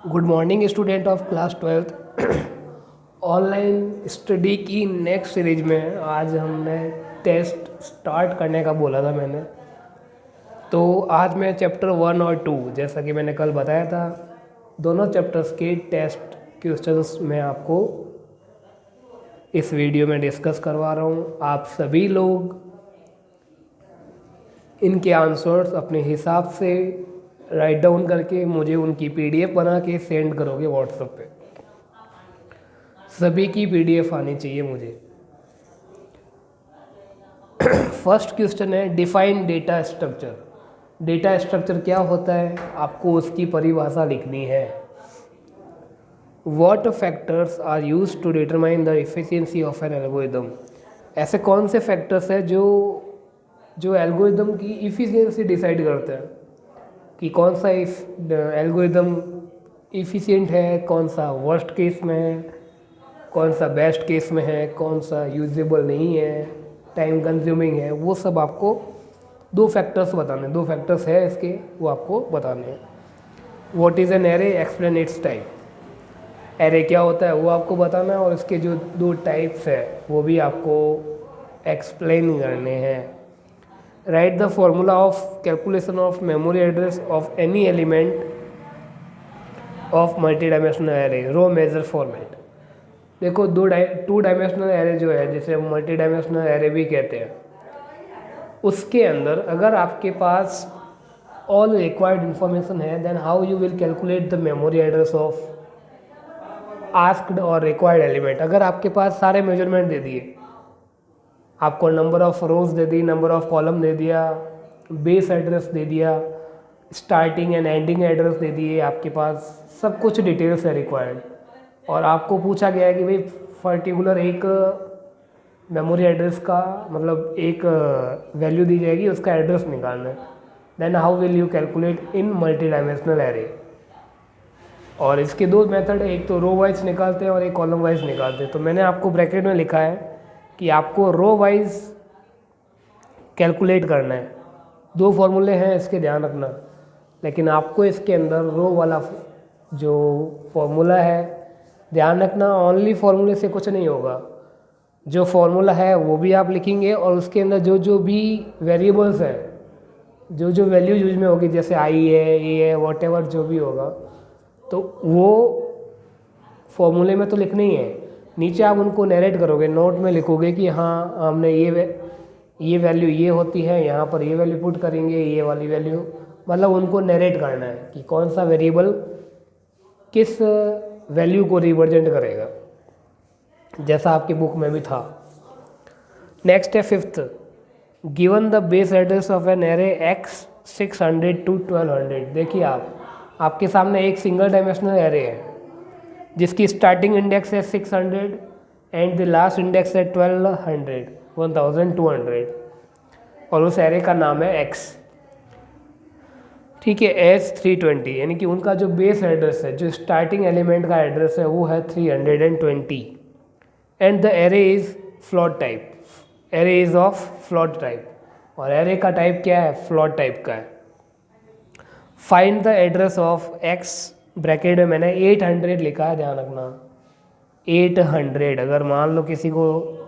Good morning student of class 12th। Online study की next series में आज हमने टेस्ट स्टार्ट करने का बोला था मैंने। तो आज मैं चैप्टर 1 और 2 जैसा कि मैंने कल बताया था दोनों चैप्टर्स के टेस्ट क्वेश्चंस मैं आपको इस वीडियो में डिस्कस करवा रहा हूँ। आप सभी लोग इनके आंसर्स अपने हिसाब से राइट डाउन करके मुझे उनकी पीडीएफ बना के सेंड करोगे व्हाट्सएप पे। सभी की पीडीएफ आनी चाहिए मुझे। फर्स्ट क्वेश्चन है define data structure. Data structure क्या होता है, आपको उसकी परिभाषा लिखनी है। What factors are used to determine the efficiency of an algorithm. ऐसे कौन से फैक्टर्स हैं जो एल्गोरिदम की इफ़िशियंसी डिसाइड करते हैं कि कौन सा एल्गोरिदम इफ़िशियंट है, कौन सा वर्स्ट केस में है, कौन सा बेस्ट केस में है, कौन सा यूजेबल नहीं है, टाइम कंज्यूमिंग है। वो सब आपको दो फैक्टर्स बताने, दो फैक्टर्स है इसके, वो आपको बताने हैं। What is an array, explain it's type. Array क्या होता है वो आपको बताना है और इसके जो दो टाइप्स है वो भी आपको एक्सप्लेन करने हैं। Write the formula of calculation of memory address of any element of multi dimensional array, row major format. देखो टू डायमेंशनल एरे जो है, जिसे हम मल्टी डायमेंशनल एरे भी कहते हैं, उसके अंदर अगर आपके पास ऑल रिक्वायर्ड इंफॉर्मेशन है then how you will calculate the memory address of asked और रिक्वायर्ड एलिमेंट। अगर आपके पास सारे मेजरमेंट दे दिए, आपको नंबर ऑफ रोज दे दी, नंबर ऑफ कॉलम दे दिया, बेस एड्रेस दे दिया, स्टार्टिंग एंड एंडिंग एड्रेस दे दिए, आपके पास सब कुछ डिटेल्स है रिक्वायर्ड, और आपको पूछा गया है कि भाई पर्टिकुलर एक मेमोरी एड्रेस का मतलब एक वैल्यू दी जाएगी, उसका एड्रेस निकालना है, then how will you calculate in multi dimensional array. और इसके दो मेथड है, एक तो रो वाइज निकालते हैं और एक कॉलम वाइज निकालते हैं। तो मैंने आपको ब्रैकेट में लिखा है कि आपको रो वाइज कैलकुलेट करना है। दो फॉर्मूले हैं इसके, ध्यान रखना, लेकिन आपको इसके अंदर रो वाला जो फॉर्मूला है ध्यान रखना, ओनली फॉर्मूले से कुछ नहीं होगा। जो फॉर्मूला है वो भी आप लिखेंगे और उसके अंदर जो जो भी वेरिएबल्स है, जो जो वैल्यू यूज में होगी, जैसे आई है, ए है, वॉट जो भी होगा, तो वो फॉर्मूले में तो लिखना ही है। नीचे आप उनको नरेट करोगे, नोट में लिखोगे कि हाँ हमने ये वैल्यू ये होती है, यहाँ पर ये वैल्यू पुट करेंगे, ये वाली वैल्यू, मतलब उनको नरेट करना है कि कौन सा वेरिएबल किस वैल्यू को रिप्रेजेंट करेगा, जैसा आपकी बुक में भी था। नेक्स्ट है fifth, given the base address of an array x 600 to 1200। देखिए आपके सामने एक सिंगल डायमेंशनल एरे है जिसकी स्टार्टिंग इंडेक्स है 600 एंड द लास्ट इंडेक्स है 1200 और उस एरे का नाम है एक्स। ठीक है, S320, यानी कि उनका जो बेस एड्रेस है, जो स्टार्टिंग एलिमेंट का एड्रेस है वो है 320 and the array is float type. Array is of float type, और एरे का टाइप क्या है, फ्लोट टाइप का है। Find the address of x, bracket में मैंने 800 लिखा है, ध्यान रखना 800। अगर मान लो किसी को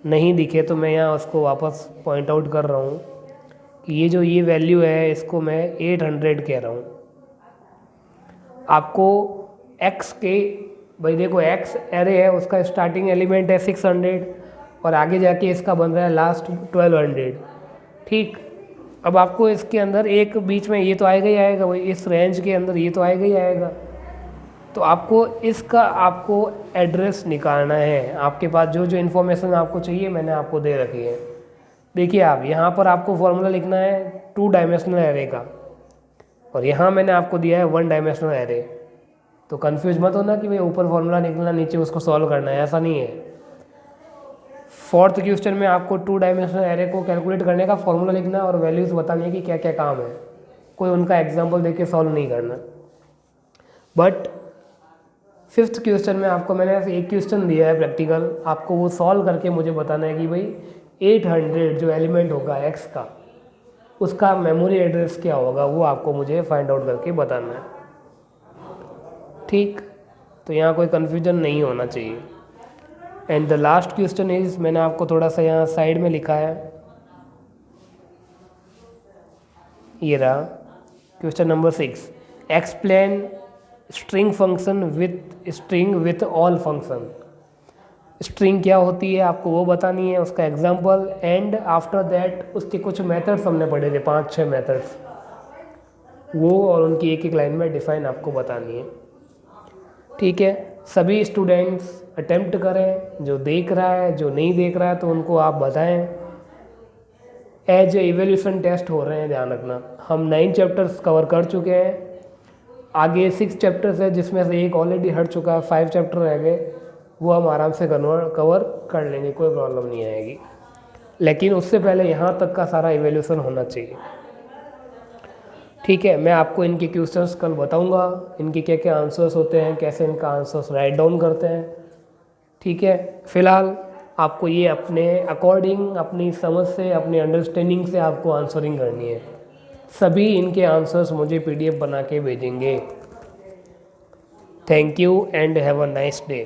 नहीं दिखे तो मैं यहाँ उसको वापस पॉइंट आउट कर रहा हूँ कि ये वैल्यू है, इसको मैं 800 कह रहा हूँ। आपको x के, भाई देखो x एरे है, उसका स्टार्टिंग एलिमेंट है 600 और आगे जाके इसका बन रहा है लास्ट 1200। ठीक, अब आपको इसके अंदर एक बीच में ये तो आएगा ही आएगा, भाई इस रेंज के अंदर ये तो आएगा ही आएगा, तो आपको आपको एड्रेस निकालना है। आपके पास जो जो इन्फॉर्मेशन आपको चाहिए मैंने आपको दे रखी है। देखिए आप यहाँ पर आपको फॉर्मूला लिखना है 2 डायमेंशनल एरे का, और यहाँ मैंने आपको दिया है 1 डायमेंशनल एरे। तो कंफ्यूज मत होना कि भाई ऊपर फॉर्मूला निकलना, नीचे उसको सॉल्व करना है, ऐसा नहीं है। फोर्थ क्वेश्चन में आपको 2 डायमेंशनल एरे को कैलकुलेट करने का फॉर्मूला लिखना है और वैल्यूज बतानी है कि क्या क्या काम है। कोई उनका एग्जाम्पल देके सॉल्व नहीं करना। बट फिफ्थ क्वेश्चन में आपको मैंने ऐसे एक क्वेश्चन दिया है प्रैक्टिकल, आपको वो सॉल्व करके मुझे बताना है कि भाई 800 जो एलिमेंट होगा एक्स का, उसका मेमोरी एड्रेस क्या होगा, वो आपको मुझे फाइंड आउट करके बताना है। ठीक, तो यहाँ कोई कन्फ्यूजन नहीं होना चाहिए। And the last question is, मैंने आपको थोड़ा सा यहाँ साइड में लिखा है, ये रहा question number 6, explain string function with string with all function. String क्या होती है आपको वो बतानी है, उसका एग्जाम्पल, एंड आफ्टर दैट उसके कुछ मेथड्स हमने पढ़े थे, 5-6 मेथड्स, वो और उनकी एक एक लाइन में डिफाइन आपको बतानी है। ठीक है, सभी स्टूडेंट्स अटेम्प्ट करें, जो देख रहा है जो नहीं देख रहा है तो उनको आप बताएं। एज इवैल्यूएशन टेस्ट हो रहे हैं, ध्यान रखना। हम 9 चैप्टर्स कवर कर चुके हैं, आगे 6 चैप्टर्स है जिसमें से एक ऑलरेडी हट चुका है, 5 चैप्टर रह गए, वो हम आराम से कवर कर लेंगे, कोई प्रॉब्लम नहीं आएगी। लेकिन उससे पहले यहाँ तक का सारा इवैल्यूएशन होना चाहिए। ठीक है, मैं आपको इनके क्वेश्चंस कल बताऊंगा, इनके क्या क्या आंसर्स होते हैं, कैसे इनका आंसर्स राइट डाउन करते हैं। ठीक है, फिलहाल आपको ये अपने अकॉर्डिंग, अपनी समझ से, अपनी अंडरस्टैंडिंग से आपको आंसरिंग करनी है। सभी इनके आंसर्स मुझे PDF बना के भेजेंगे। Thank you and have a nice day.